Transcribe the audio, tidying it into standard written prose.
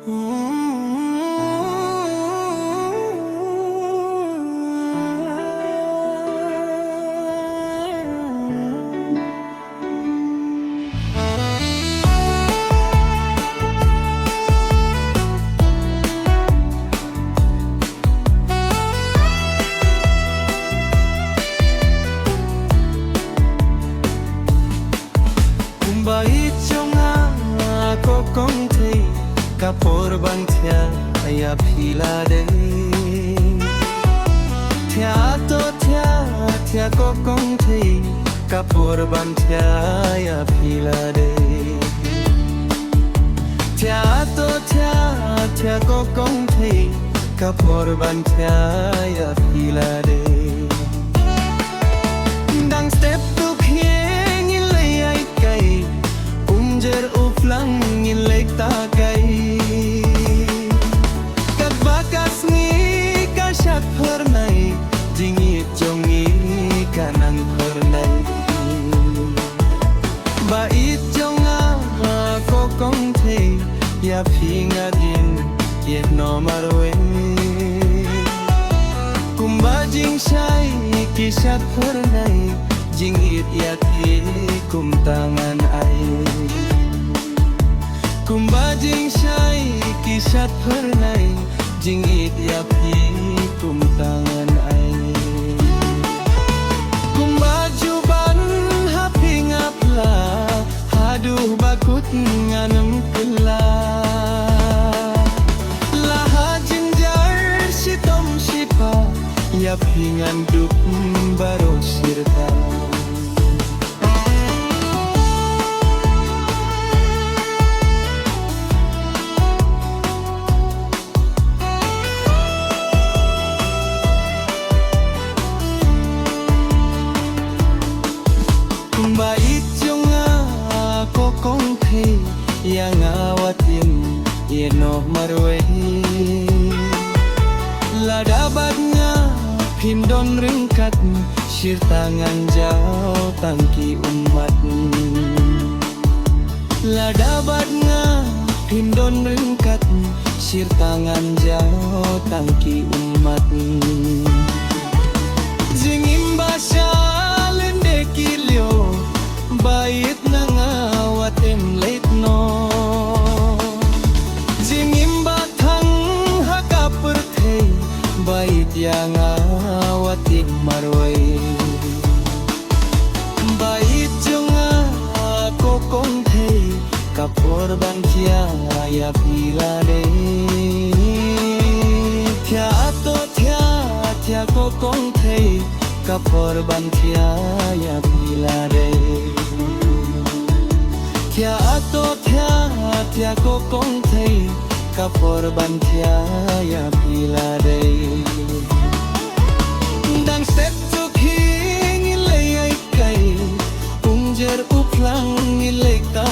Baik jonga ko kong thei kapor bang thia ya phila de thia to thia ko kong thei kapor bang thia ya phila de thia to thia ko kong thei kapor bang thia ya phila de dang step tu khieng lei ai kai jer uplang in lek ta kai kat bakas ni ka shat phar nai jingi jongi kanang phar nai ba it jonga ko kong the ya phinga din ye no marwe kumba jing shai ki shat phar nai jingit ya thi kum tangan ai kumba jing shai ki shat phar nai jingit ya phi kum tangan ai kumba juban ha pinga pla hadu bakut nganam kala la jinjar sitom sipa ya pingan dup baro sirta baik jonga ko kong thei yang awatin ye no marwe ladabatnya pindon ringkat shir tangan jauh tangki umat ladabatnya pindon ringkat shir tangan jauh tangki umat jingim basya kilio bait nangawat late no jingim bathang hakapur thei bait yang awat marwai bait jonga ko kong thei kapor ban thia ya pila de thia to thia ko kong thei kapor ban thia ya pila de thia to thia ko kong thei kapor ban thia ya pila de dang step tu khing lei ai kai ung jer uplang lek ta